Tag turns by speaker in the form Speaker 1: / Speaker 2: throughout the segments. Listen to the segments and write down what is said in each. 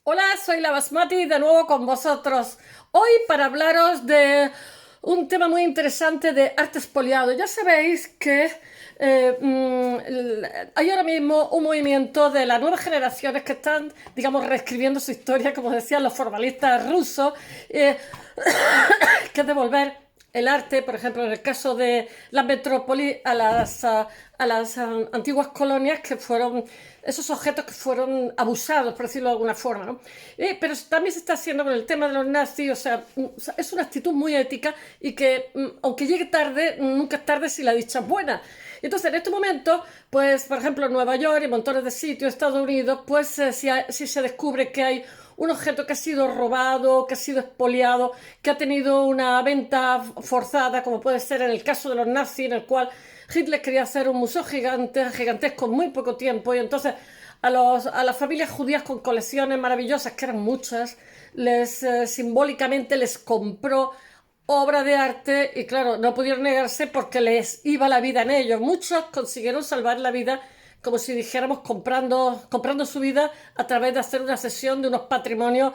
Speaker 1: Hola, soy la Basmati de nuevo con vosotros. Hoy para hablaros de un tema muy interesante de arte expoliado. Ya sabéis que hay ahora mismo un movimiento de las nuevas generaciones que están, digamos, reescribiendo su historia, como decían los formalistas rusos, eh, que es devolver el arte, por ejemplo, en el caso de la metrópoli, a las antiguas colonias que fueron esos objetos que fueron abusados, por decirlo de alguna forma, ¿no? Pero también se está haciendo con el tema de los nazis, o sea, es una actitud muy ética y que, aunque llegue tarde, nunca es tarde si la dicha es buena. Entonces, en este momento, pues, por ejemplo, en Nueva York y montones de sitios, Estados Unidos, pues, si se descubre que hay un objeto que ha sido robado, que ha sido expoliado, que ha tenido una venta forzada, como puede ser en el caso de los nazis, en el cual Hitler quería hacer un museo gigantesco en muy poco tiempo, y entonces a las familias judías con colecciones maravillosas, que eran muchas, simbólicamente les compró obra de arte y claro, no pudieron negarse porque les iba la vida en ellos. Muchos consiguieron salvar la vida como si dijéramos comprando su vida a través de hacer una sesión de unos patrimonios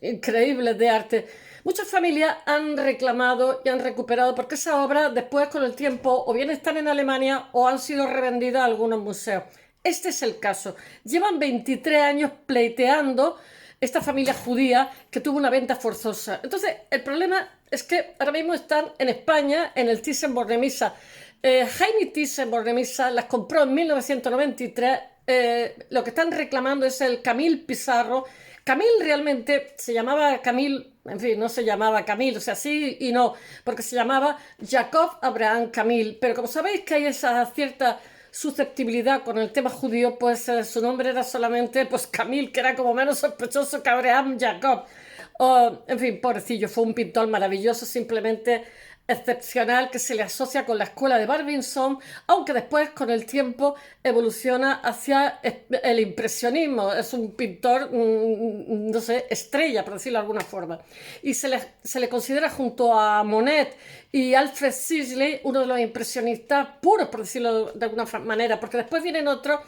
Speaker 1: increíbles de arte. Muchas familias han reclamado y han recuperado porque esa obra después con el tiempo o bien están en Alemania o han sido revendidas a algunos museos. Este es el caso. Llevan 23 años pleiteando esta familia judía que tuvo una venta forzosa. Entonces, el problema es que ahora mismo están en España, en el Thyssen-Bornemisza. Jaime Thyssen-Bornemisza las compró en 1993. Lo que están reclamando es el Camille Pissarro. Camille realmente se llamaba Camille, en fin, no se llamaba Camille, o sea, sí y no, porque se llamaba Jacob Abraham Camille. Pero como sabéis que hay esa cierta susceptibilidad con el tema judío, pues su nombre era solamente pues Camille, que era como menos sospechoso que Abraham Jacob. En fin, pobrecillo, fue un pintor maravilloso, simplemente excepcional, que se le asocia con la escuela de Barbizon, aunque después con el tiempo evoluciona hacia el impresionismo. Es un pintor, no sé, estrella, por decirlo de alguna forma. Y se le considera junto a Monet y Alfred Sisley uno de los impresionistas puros, por decirlo de alguna manera, porque después vienen otros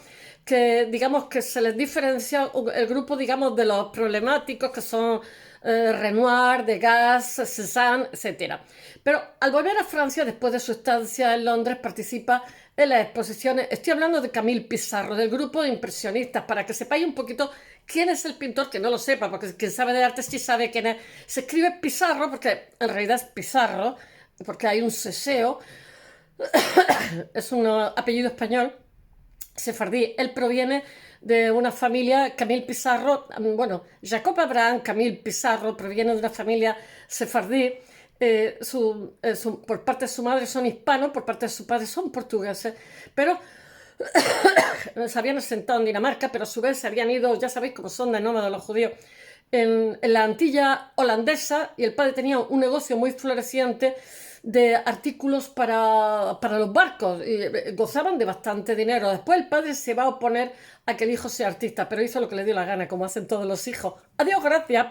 Speaker 1: que digamos que se les diferencia el grupo, digamos, de los problemáticos que son Renoir, Degas, Cézanne, etc. Pero al volver a Francia, después de su estancia en Londres, participa en las exposiciones. Estoy hablando de Camille Pissarro, del grupo de impresionistas, para que sepáis un poquito quién es el pintor, que no lo sepa, porque quien sabe de arte sí sabe quién es. Se escribe Pissarro porque en realidad es Pizarro, porque hay un seseo, es un apellido español sefardí. Él proviene de una familia, Camille Pissarro, bueno, Jacob Abraham Camille Pissarro proviene de una familia sefardí. Por parte de su madre son hispanos, por parte de su padre son portugueses, pero se habían asentado en Dinamarca, pero a su vez se habían ido, ya sabéis cómo son de nómadas los judíos, en la Antilla holandesa, y el padre tenía un negocio muy floreciente de artículos para los barcos y gozaban de bastante dinero. Después el padre se va a oponer a que el hijo sea artista, pero hizo lo que le dio la gana, como hacen todos los hijos. Adiós, gracias,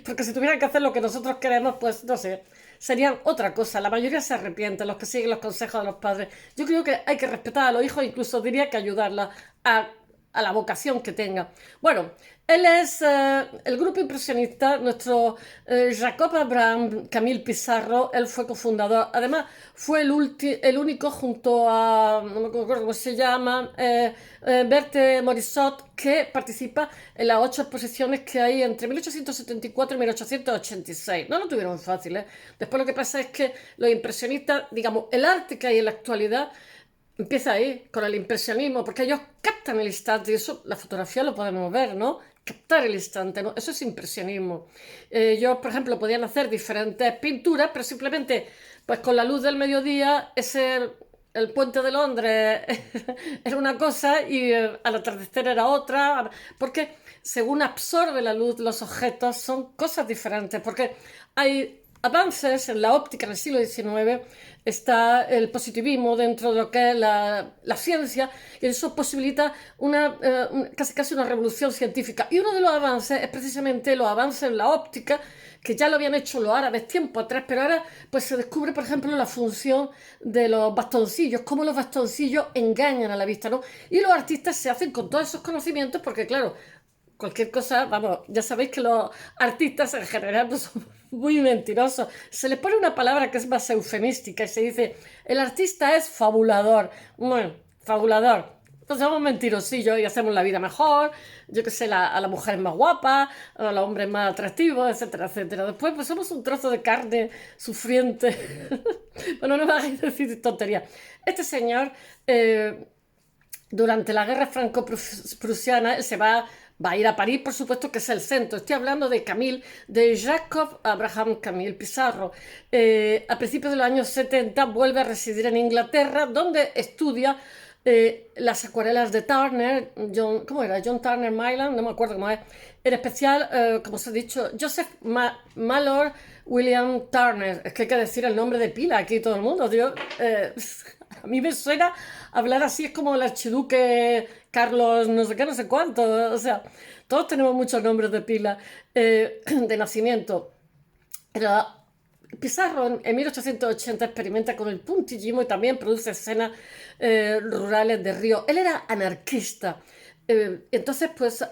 Speaker 1: porque si tuvieran que hacer lo que nosotros queremos, pues no sé, serían otra cosa. La mayoría se arrepiente, los que siguen los consejos de los padres. Yo creo que hay que respetar a los hijos, incluso diría que ayudarla a la vocación que tenga. Bueno, él es el grupo impresionista, nuestro Jacob Abraham Camille Pissarro. Él fue cofundador. Además, fue el único junto a, no me acuerdo cómo se llama, Berthe Morisot, que participa en las 8 exposiciones que hay entre 1874 y 1886. No lo tuvieron fácil, ¿eh? Después lo que pasa es que los impresionistas, digamos, el arte que hay en la actualidad, empieza ahí, con el impresionismo, porque ellos captan el instante, y eso, la fotografía lo podemos ver, ¿no? Captar el instante, ¿no? Eso es impresionismo. Yo, por ejemplo, podían hacer diferentes pinturas, pero simplemente, pues con la luz del mediodía, el puente de Londres era una cosa y al atardecer era otra, porque según absorbe la luz los objetos son cosas diferentes, porque hay avances en la óptica en el siglo XIX, está el positivismo dentro de lo que es la ciencia, y eso posibilita casi una revolución científica. Y uno de los avances es precisamente los avances en la óptica, que ya lo habían hecho los árabes tiempo atrás, pero ahora pues se descubre, por ejemplo, la función de los bastoncillos, cómo los bastoncillos engañan a la vista, ¿no? Y los artistas se hacen con todos esos conocimientos porque, claro, cualquier cosa, vamos, ya sabéis que los artistas en general pues, son muy mentirosos. Se les pone una palabra que es más eufemística y se dice, el artista es fabulador. Bueno, fabulador. Pues somos mentirosillos y hacemos la vida mejor, yo qué sé, a la mujer es más guapa, a los hombres más atractivos, etcétera, etcétera. Después, pues somos un trozo de carne sufriente. Bueno, no me hagáis decir tonterías. Este señor, durante la guerra franco-prusiana, él va a ir a París, por supuesto, que es el centro. Estoy hablando de Camille, de Jacob Abraham Camille Pissarro. A principios de los años 70 vuelve a residir en Inglaterra, donde estudia las acuarelas de Turner, ¿cómo era? John Turner Milan, no me acuerdo cómo es. En especial, como os he dicho, Joseph Malor William Turner. Es que hay que decir el nombre de pila aquí todo el mundo, tío. A mí me suena hablar así, es como el archiduque Carlos, no sé qué, no sé cuánto. O sea, todos tenemos muchos nombres de pila de nacimiento. Era Pissarro en 1880 experimenta con el puntillismo y también produce escenas rurales de río. Él era anarquista. Entonces, pues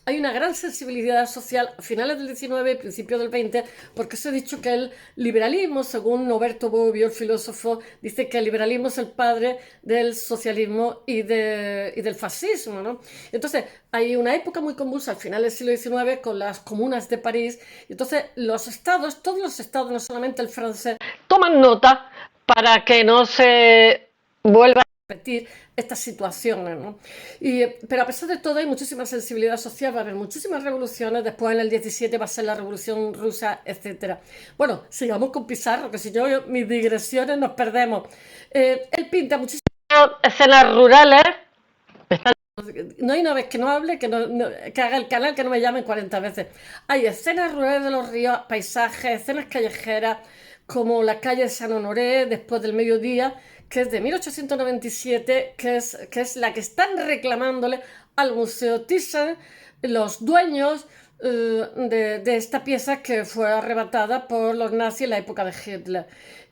Speaker 1: hay una gran sensibilidad social a finales del 19 y principios del 20, porque os he dicho que el liberalismo, según Noberto Bobbio, el filósofo, dice que el liberalismo es el padre del socialismo y del fascismo, ¿no? Entonces, hay una época muy convulsa al final del siglo XIX con las comunas de París, y entonces los estados, todos los estados, no solamente el francés, toman nota para que no se vuelva a repetir estas situaciones, ¿no? Pero a pesar de todo hay muchísima sensibilidad social, va a haber muchísimas revoluciones, después en el 17 va a ser la revolución rusa, etcétera. Bueno, sigamos con Pissarro, que si yo mis digresiones nos perdemos. Él pinta muchísimas escenas rurales. No hay una vez que no hable, que haga el canal, que no me llamen 40 veces. Hay escenas rurales de los ríos, paisajes, escenas callejeras, como la calle de San Honoré, después del mediodía, que es de 1897, que es la que están reclamándole al Museo Thyssen los dueños de esta pieza que fue arrebatada por los nazis en la época de Hitler.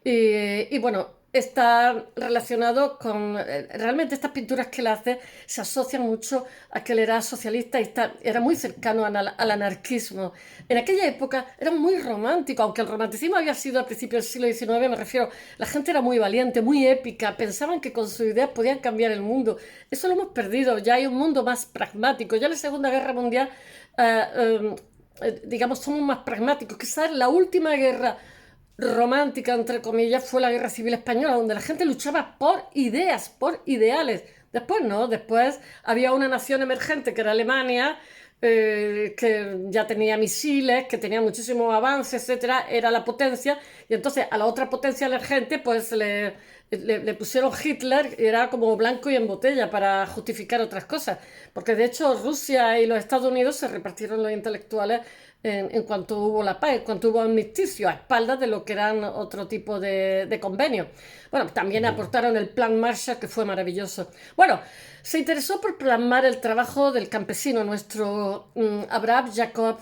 Speaker 1: Y bueno, está relacionado con... realmente estas pinturas que él hace se asocian mucho a que él era socialista y era muy cercano al anarquismo. En aquella época era muy romántico, aunque el romanticismo había sido al principio del siglo XIX, me refiero, la gente era muy valiente, muy épica, pensaban que con sus ideas podían cambiar el mundo. Eso lo hemos perdido, ya hay un mundo más pragmático. Ya en la Segunda Guerra Mundial, digamos, somos más pragmáticos. Quizás la última guerra romántica, entre comillas, fue la Guerra Civil Española, donde la gente luchaba por ideas, por ideales. Después no, después había una nación emergente que era Alemania, que ya tenía misiles, que tenía muchísimos avances, etcétera, era la potencia, y entonces a la otra potencia emergente pues le pusieron Hitler, y era como blanco y en botella para justificar otras cosas, porque de hecho Rusia y los Estados Unidos se repartieron los intelectuales en cuanto hubo la paz, en cuanto hubo armisticio, a espaldas de lo que eran otro tipo de convenios. Bueno, también aportaron el Plan Marshall, que fue maravilloso. Bueno, se interesó por plasmar el trabajo del campesino, nuestro Abraham Jacob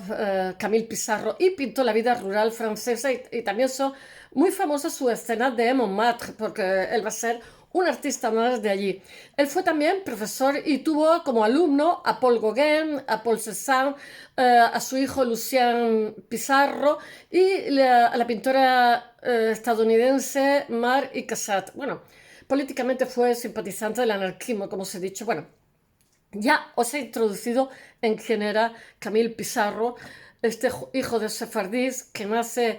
Speaker 1: Camille Pissarro, y pintó la vida rural francesa, y también son muy famosas sus escenas de Montmartre, porque él va a ser un artista más de allí. Él fue también profesor y tuvo como alumno a Paul Gauguin, a Paul Cézanne, a su hijo Lucien Pissarro y a la pintora estadounidense Marthe Cassatt. Bueno, políticamente fue simpatizante del anarquismo, como os he dicho. Bueno, ya os he introducido en quién era Camille Pissarro, este hijo de sefardíes que nace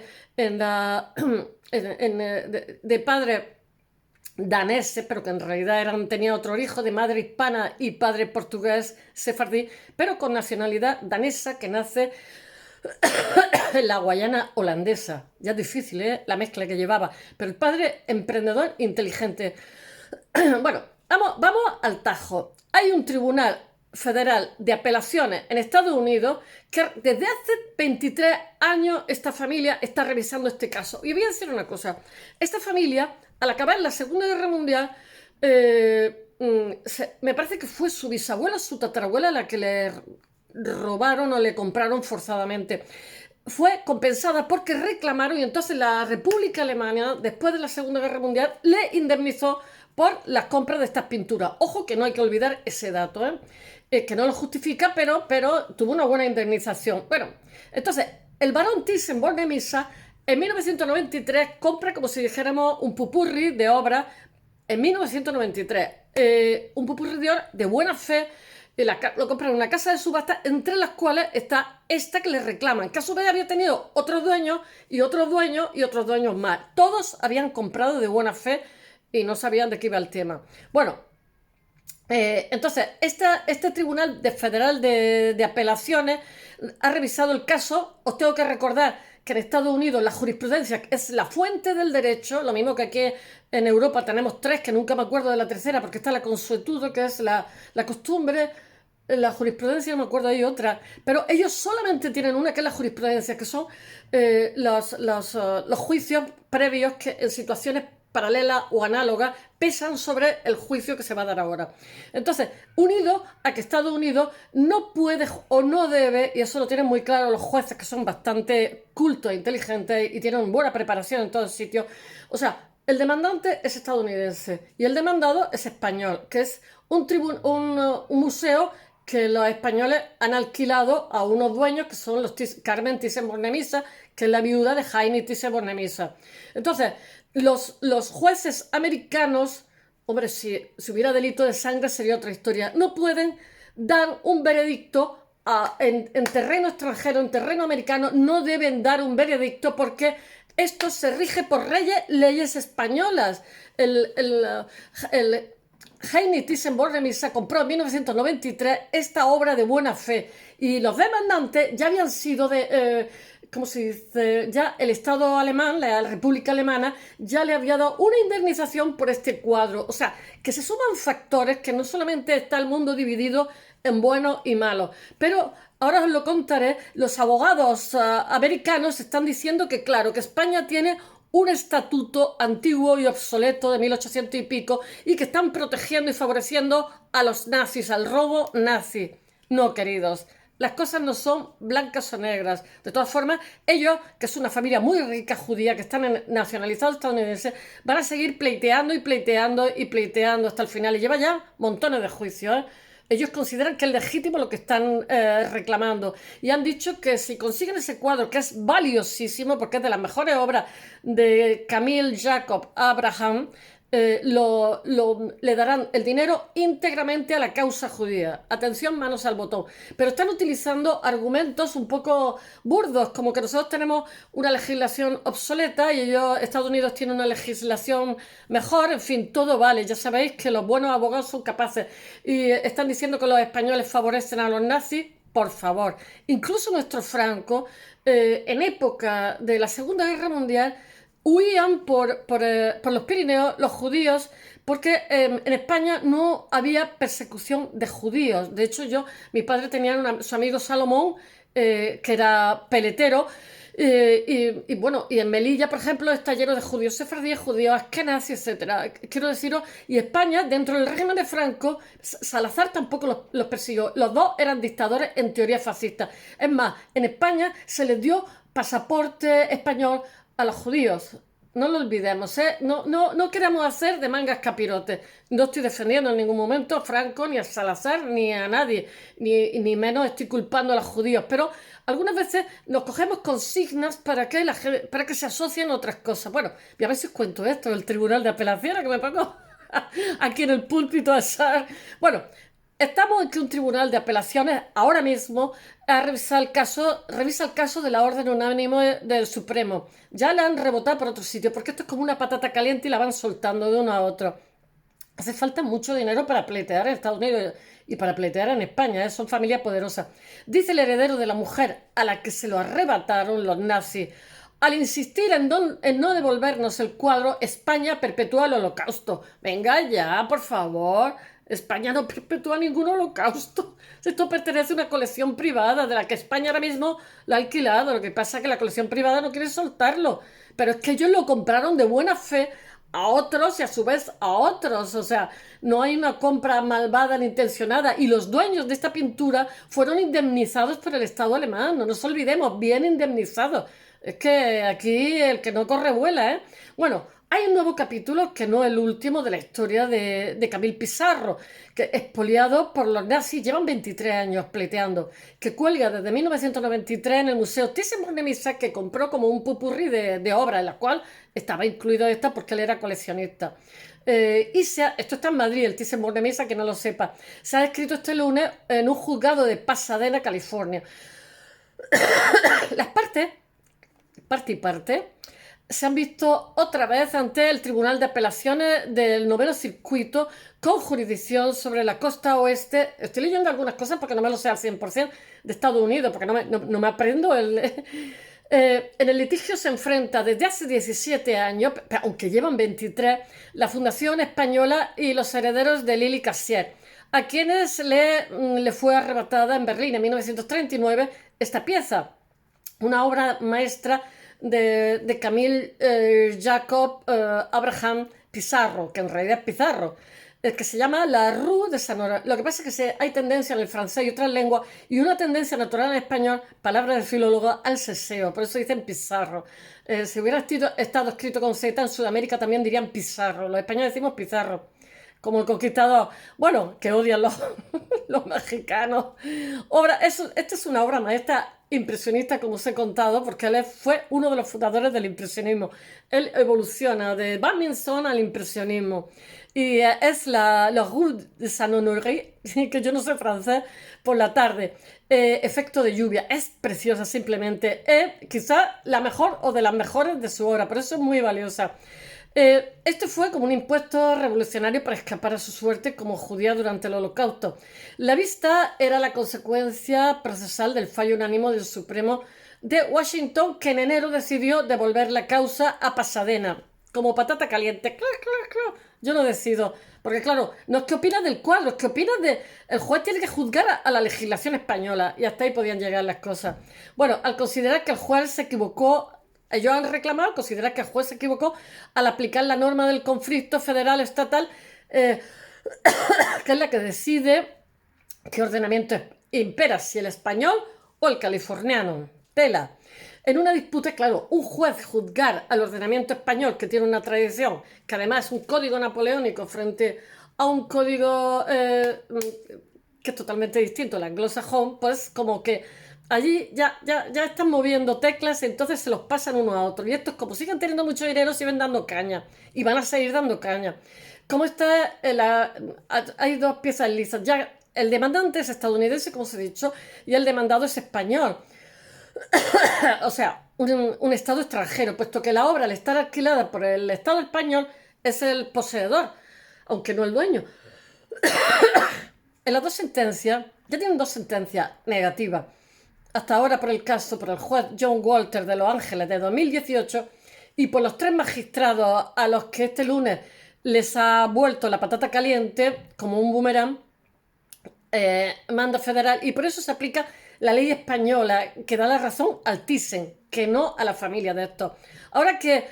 Speaker 1: de padre danés, pero que en realidad tenía otro hijo de madre hispana y padre portugués sefardí, pero con nacionalidad danesa, que nace en la Guayana holandesa. Ya es difícil, la mezcla que llevaba, pero el padre emprendedor inteligente. Bueno, vamos al tajo. Hay un tribunal federal de apelaciones en Estados Unidos que desde hace 23 años esta familia está revisando este caso. Y voy a decir una cosa. Esta familia, al acabar la Segunda Guerra Mundial, me parece que fue su bisabuela, su tatarabuela, la que le robaron o le compraron forzadamente. Fue compensada porque reclamaron, y entonces la República Alemana, después de la Segunda Guerra Mundial, le indemnizó por las compras de estas pinturas. Ojo que no hay que olvidar ese dato, que no lo justifica, pero tuvo una buena indemnización. Bueno, entonces, el barón Thyssen-Bornemisza en 1993 compra, como si dijéramos, un pupurri de obras en 1993. Un pupurri de buena fe, lo compra en una casa de subasta, entre las cuales está esta que le reclaman, que a su vez había tenido otros dueños y otros dueños y otros dueños más. Todos habían comprado de buena fe y no sabían de qué iba el tema. Bueno, entonces, este Tribunal Federal de Apelaciones ha revisado el caso. Os tengo que recordar que en Estados Unidos la jurisprudencia es la fuente del derecho, lo mismo que aquí en Europa tenemos tres, que nunca me acuerdo de la tercera, porque está la consuetudo, que es la costumbre, la jurisprudencia, no me acuerdo, hay otra, pero ellos solamente tienen una, que es la jurisprudencia, que son los juicios previos que en situaciones paralelas o análogas pesan sobre el juicio que se va a dar ahora. Entonces, unido a que Estados Unidos no puede o no debe, y eso lo tienen muy claro los jueces, que son bastante cultos e inteligentes y tienen buena preparación en todos sitios. O sea, el demandante es estadounidense y el demandado es español, que es un museo que los españoles han alquilado a unos dueños que son los Carmen Thyssen-Bornemisza, que es la viuda de Jaime Thyssen-Bornemisza. Entonces, los jueces americanos, hombre, si hubiera delito de sangre sería otra historia, no pueden dar un veredicto en terreno extranjero, en terreno americano, no deben dar un veredicto porque esto se rige por leyes españolas. Jaime Thyssen-Bornemisza compró en 1993 esta obra de buena fe y los demandantes ya habían sido ¿cómo se dice? Ya el Estado alemán, la República Alemana, ya le había dado una indemnización por este cuadro. O sea, que se suman factores, que no solamente está el mundo dividido en buenos y malos. Pero ahora os lo contaré, los abogados americanos están diciendo que, claro, que España tiene un estatuto antiguo y obsoleto de 1800 y pico y que están protegiendo y favoreciendo a los nazis, al robo nazi. No, queridos. Las cosas no son blancas o negras. De todas formas, ellos, que es una familia muy rica judía, que están nacionalizados estadounidenses, van a seguir pleiteando y pleiteando y pleiteando hasta el final. Y lleva ya montones de juicios, Ellos consideran que es legítimo lo que están reclamando. Y han dicho que si consiguen ese cuadro, que es valiosísimo, porque es de las mejores obras de Camille Jacob Abraham, le darán el dinero íntegramente a la causa judía. Atención, manos al botón. Pero están utilizando argumentos un poco burdos, como que nosotros tenemos una legislación obsoleta y Estados Unidos tiene una legislación mejor. En fin, todo vale. Ya sabéis que los buenos abogados son capaces. Y están diciendo que los españoles favorecen a los nazis. Por favor. Incluso nuestro Franco, en época de la Segunda Guerra Mundial, huían por los Pirineos los judíos porque en España no había persecución de judíos. De hecho, mi padre tenía su amigo Salomón, que era peletero, y en Melilla, por ejemplo, está lleno de judíos sefardíes, judíos askenazis, etc. Quiero deciros, y España, dentro del régimen de Franco, Salazar tampoco los persiguió. Los dos eran dictadores en teoría fascistas. Es más, en España se les dio pasaporte español a los judíos. No lo olvidemos, No queremos hacer de mangas capirotes. No estoy defendiendo en ningún momento a Franco, ni a Salazar, ni a nadie. Ni menos estoy culpando a los judíos. Pero algunas veces nos cogemos consignas para que se asocien otras cosas. Bueno, voy a ver si os cuento esto del Tribunal de Apelaciones, que me pongo aquí en el púlpito a echar. Bueno, estamos en que un tribunal de apelaciones ahora mismo revisa el caso de la orden unánime del Supremo. Ya la han rebotado por otro sitio, porque esto es como una patata caliente y la van soltando de uno a otro. Hace falta mucho dinero para pleitear en Estados Unidos y para pleitear en España, Son familias poderosas. Dice el heredero de la mujer a la que se lo arrebataron los nazis: al insistir en no devolvernos el cuadro, España perpetúa el holocausto. Venga ya, por favor. España no perpetúa ningún holocausto. Esto pertenece a una colección privada de la que España ahora mismo lo ha alquilado. Lo que pasa es que la colección privada no quiere soltarlo. Pero es que ellos lo compraron de buena fe a otros y a su vez a otros. O sea, no hay una compra malvada ni intencionada. Y los dueños de esta pintura fueron indemnizados por el Estado alemán. No nos olvidemos, bien indemnizados. Es que aquí el que no corre vuela, Bueno, hay un nuevo capítulo que no es el último de la historia de Camille Pissarro, que expoliado por los nazis, llevan 23 años pleiteando, que cuelga desde 1993 en el Museo Thyssen-Bornemisza, que compró como un popurrí de obras, en la cual estaba incluido esta porque él era coleccionista. Esto está en Madrid, el Thyssen-Bornemisza, que no lo sepa. Se ha escrito este lunes en un juzgado de Pasadena, California. Las partes, parte y parte, se han visto otra vez ante el Tribunal de Apelaciones del Noveno Circuito con jurisdicción sobre la costa oeste. Estoy leyendo algunas cosas porque no me lo sé al 100% de Estados Unidos, porque no me aprendo el... en el litigio se enfrenta desde hace 17 años, aunque llevan 23, la Fundación Española y los herederos de Lili Cassier, a quienes le fue arrebatada en Berlín en 1939 esta pieza, una obra maestra de Camille Jacob Abraham Pissarro, que en realidad es Pizarro, que se llama La Rue de Sanora. Lo que pasa es que hay tendencia en el francés y otras lenguas, y una tendencia natural en español, palabra del filólogo, al seseo, por eso dicen Pizarro. Si hubiera estado escrito con Z, en Sudamérica también dirían Pizarro, los españoles decimos Pizarro. Como el conquistador, bueno, que odian los mexicanos. Esta es una obra maestra impresionista, como os he contado, porque él fue uno de los fundadores del impresionismo. Él evoluciona de Badminton al impresionismo. Y es la Rue de Saint-Honoré, que yo no sé francés, por la tarde. Efecto de lluvia. Es preciosa simplemente. Es quizá la mejor o de las mejores de su obra, por eso es muy valiosa. Este fue como un impuesto revolucionario para escapar a su suerte como judía durante el Holocausto. La vista era la consecuencia procesal del fallo unánime del Supremo de Washington, que en enero decidió devolver la causa a Pasadena, como patata caliente. ¡Clac, clac, clac! Yo no decido, porque claro, no es que opinas del cuadro, es que opinas de... El juez tiene que juzgar a la legislación española, y hasta ahí podían llegar las cosas. Bueno, al considerar que el juez se equivocó, ellos han reclamado, considerar que el juez se equivocó al aplicar la norma del conflicto federal-estatal, que es la que decide qué ordenamiento impera, si el español o el californiano. Tela. En una disputa, claro, un juez juzgar al ordenamiento español, que tiene una tradición, que además es un código napoleónico frente a un código que es totalmente distinto, el anglosajón, pues como que allí ya están moviendo teclas y entonces se los pasan uno a otro. Y estos, como siguen teniendo mucho dinero, siguen dando caña. Y van a seguir dando caña. Como está, hay dos piezas lisas. Ya el demandante es estadounidense, como os he dicho, y el demandado es español. O sea, un estado extranjero, puesto que la obra, al estar alquilada por el Estado español, es el poseedor, aunque no el dueño. En las dos sentencias, ya tienen dos sentencias negativas. Hasta ahora por el juez John Walter de Los Ángeles de 2018 y por los 3 magistrados a los que este lunes les ha vuelto la patata caliente como un boomerang, mando federal, y por eso se aplica la ley española que da la razón al Thyssen, que no a la familia de estos. Ahora que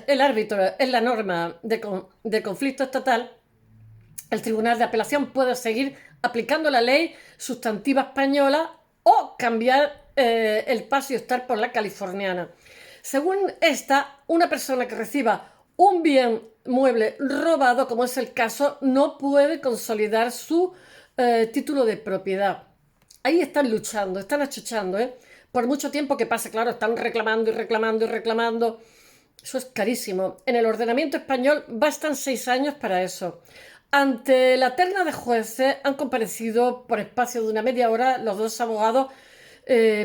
Speaker 1: el árbitro es la norma de conflicto estatal, el Tribunal de Apelación puede seguir aplicando la ley sustantiva española o cambiar el paso y estar por la californiana. Según esta, una persona que reciba un bien mueble robado, como es el caso, no puede consolidar su título de propiedad. Ahí están luchando, están achuchando, por mucho tiempo que pase, claro, están reclamando y reclamando y reclamando. Eso es carísimo. En el ordenamiento español bastan 6 años para eso. Ante la terna de jueces han comparecido por espacio de una media hora los dos abogados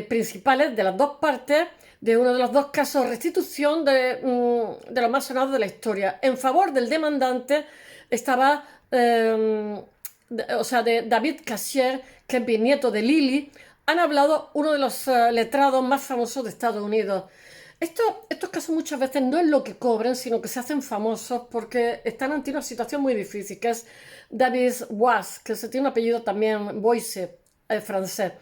Speaker 1: principales de las dos partes de uno de los dos casos de restitución de los más sonados de la historia. En favor del demandante estaba, de David Cassier, que es bisnieto de Lili. Han hablado uno de los letrados más famosos de Estados Unidos. Estos casos muchas veces no es lo que cobran, sino que se hacen famosos porque están ante una situación muy difícil, que es David Boies, que se tiene un apellido también Boise, francés.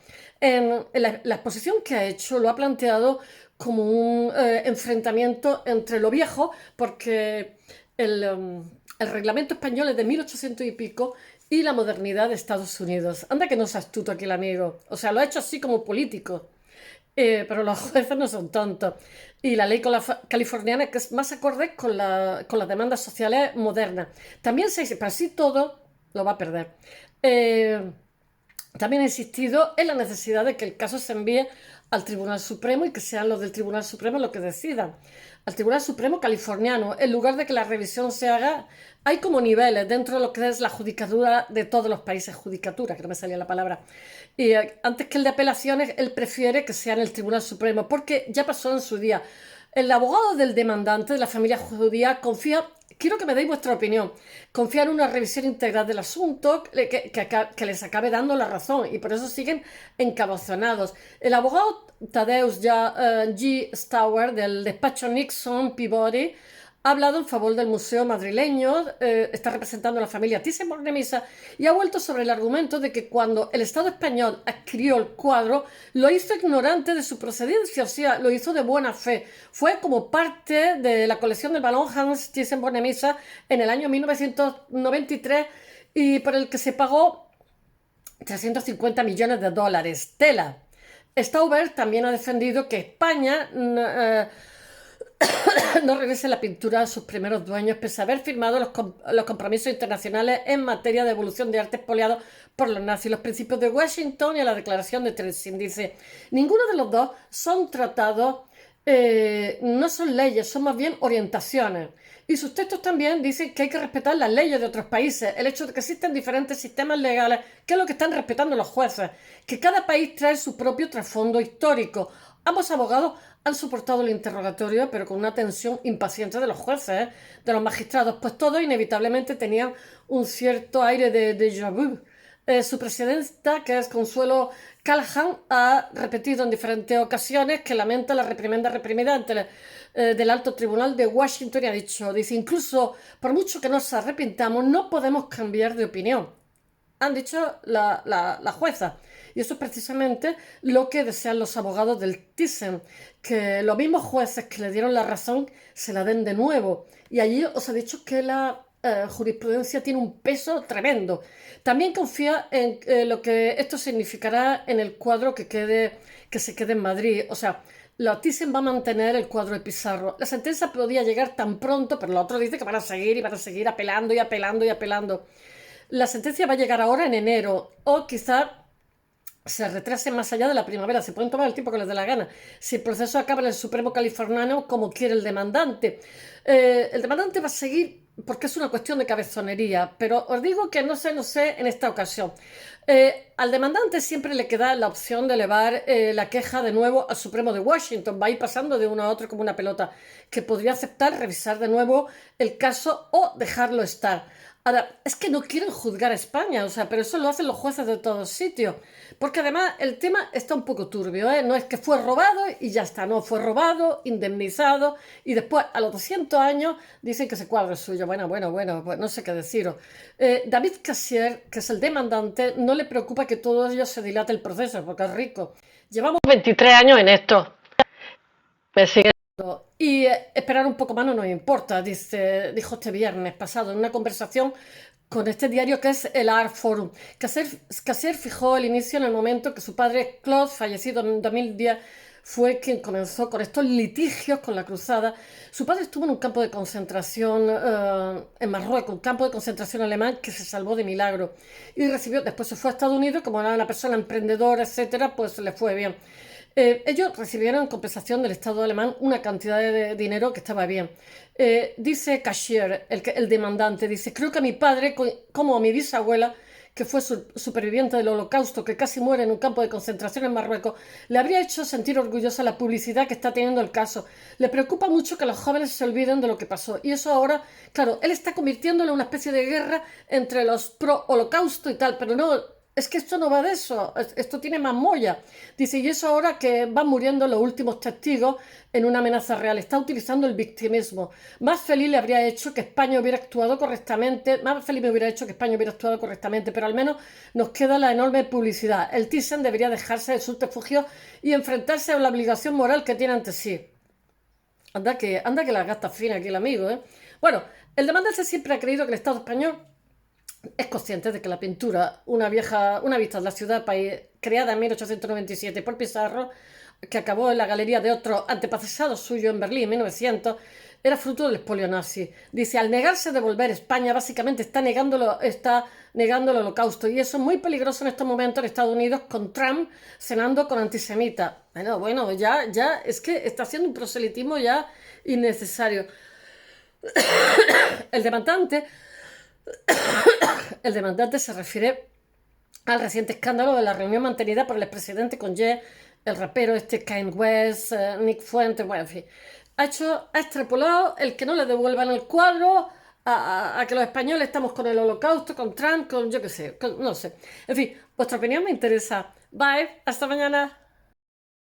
Speaker 1: En la exposición que ha hecho lo ha planteado como un enfrentamiento entre lo viejo, porque el reglamento español es de 1800 y pico, y la modernidad de Estados Unidos. Anda que no es astuto aquí el amigo. O sea, lo ha hecho así como político. pero los jueces no son tontos. Y la ley californiana que es más acorde con las demandas sociales modernas. También se dice, pero así todo lo va a perder. Eh, También ha insistido en la necesidad de que el caso se envíe al Tribunal Supremo y que sean los del Tribunal Supremo los que decidan. Al Tribunal Supremo californiano, en lugar de que la revisión se haga, hay como niveles dentro de lo que es la judicatura de todos los países, judicatura, que no me salía la palabra. Y antes que el de apelaciones, él prefiere que sea en el Tribunal Supremo, porque ya pasó en su día. El abogado del demandante de la familia judía confía, quiero que me deis vuestra opinión, confía en una revisión integral del asunto que les acabe dando la razón y por eso siguen encabezonados. El abogado Tadeusz G. Stauer del despacho Nixon Peabody ha hablado en favor del Museo Madrileño, está representando a la familia Thyssen-Bornemisza y ha vuelto sobre el argumento de que cuando el Estado español adquirió el cuadro, lo hizo ignorante de su procedencia, o sea, lo hizo de buena fe. Fue como parte de la colección del balón Hans Thyssen-Bornemisza en el año 1993 y por el que se pagó 350 millones de dólares. Tela. Stauber también ha defendido que España no regrese la pintura a sus primeros dueños, pese a haber firmado los compromisos internacionales en materia de evolución de arte expoliado por los nazis, los principios de Washington y la declaración de Treviso. Dice, ninguno de los dos son tratados, no son leyes, son más bien orientaciones. Y sus textos también dicen que hay que respetar las leyes de otros países, el hecho de que existen diferentes sistemas legales, que es lo que están respetando los jueces, que cada país trae su propio trasfondo histórico. Ambos abogados han soportado el interrogatorio, pero con una tensión impaciente de los jueces, de los magistrados, pues todos inevitablemente tenían un cierto aire de déjà vu. Su presidenta, que es Consuelo Callahan, ha repetido en diferentes ocasiones que lamenta la reprimenda reprimida del Alto Tribunal de Washington y ha dicho, dice, incluso por mucho que nos arrepintamos, no podemos cambiar de opinión. Han dicho la jueza. Y eso es precisamente lo que desean los abogados del Thyssen, que los mismos jueces que le dieron la razón se la den de nuevo. Y allí os he dicho que la jurisprudencia tiene un peso tremendo. También confía en lo que esto significará en el cuadro que se quede en Madrid. O sea, la Thyssen va a mantener el cuadro de Pizarro. La sentencia podía llegar tan pronto, pero el otro dice que van a seguir apelando y apelando y apelando. La sentencia va a llegar ahora en enero o quizá se retrase más allá de la primavera. Se pueden tomar el tiempo que les dé la gana. Si el proceso acaba en el Supremo californiano como quiere el demandante. El demandante va a seguir porque es una cuestión de cabezonería, pero os digo que no sé en esta ocasión. Al demandante siempre le queda la opción de elevar la queja de nuevo al Supremo de Washington. Va a ir pasando de uno a otro como una pelota, que podría aceptar revisar de nuevo el caso o dejarlo estar. Ahora, es que no quieren juzgar a España, o sea, pero eso lo hacen los jueces de todos sitios. Porque además el tema está un poco turbio, ¿eh? No es que fue robado y ya está, no, fue robado, indemnizado y después a los 200 años dicen que ese cuadro es suyo. Bueno, pues no sé qué deciros. David Cassier, que es el demandante, no le preocupa que todo ello se dilate el proceso porque es rico. Llevamos 23 años en esto. Me sigue. Y esperar un poco más no nos importa, dijo este viernes pasado en una conversación con este diario que es el Art Forum. Cassier fijó el inicio en el momento que su padre Claude, fallecido en 2010, fue quien comenzó con estos litigios con la cruzada. Su padre estuvo en un campo de concentración en Marruecos, un campo de concentración alemán que se salvó de milagro. Y después se fue a Estados Unidos, como era una persona emprendedora, etcétera, pues le fue bien. Ellos recibieron en compensación del Estado alemán una cantidad de dinero que estaba bien. Dice Cassier, el demandante, dice, creo que a mi padre, como a mi bisabuela, que fue superviviente del Holocausto, que casi muere en un campo de concentración en Marruecos, le habría hecho sentir orgullosa la publicidad que está teniendo el caso. Le preocupa mucho que los jóvenes se olviden de lo que pasó. Y eso ahora, claro, él está convirtiéndolo en una especie de guerra entre los pro-Holocausto y tal, pero no. Es que esto no va de eso, esto tiene más molla. Dice, y eso ahora que van muriendo los últimos testigos en una amenaza real. Está utilizando el victimismo. Más feliz le habría hecho que España hubiera actuado correctamente, más feliz me hubiera hecho que España hubiera actuado correctamente, pero al menos nos queda la enorme publicidad. El Thyssen debería dejarse de subterfugio y enfrentarse a la obligación moral que tiene ante sí. Anda que la gasta fina aquí el amigo, ¿eh? Bueno, el demandante siempre ha creído que el Estado español es consciente de que la pintura, una vista de la ciudad creada en 1897 por Pizarro, que acabó en la galería de otro antepasado suyo en Berlín en 1900, era fruto del expolio nazi. Dice, al negarse a devolver España, básicamente está negando el holocausto. Y eso es muy peligroso en estos momentos en Estados Unidos, con Trump cenando con antisemitas. Bueno, ya, es que está haciendo un proselitismo ya innecesario. El demandante, el demandante se refiere al reciente escándalo de la reunión mantenida por el expresidente con el rapero Kanye West, Nick Fuentes, bueno, en fin. Ha extrapolado el que no le devuelvan el cuadro a que los españoles estamos con el holocausto, con Trump, con yo qué sé, no sé. En fin, vuestra opinión me interesa. Bye, hasta mañana.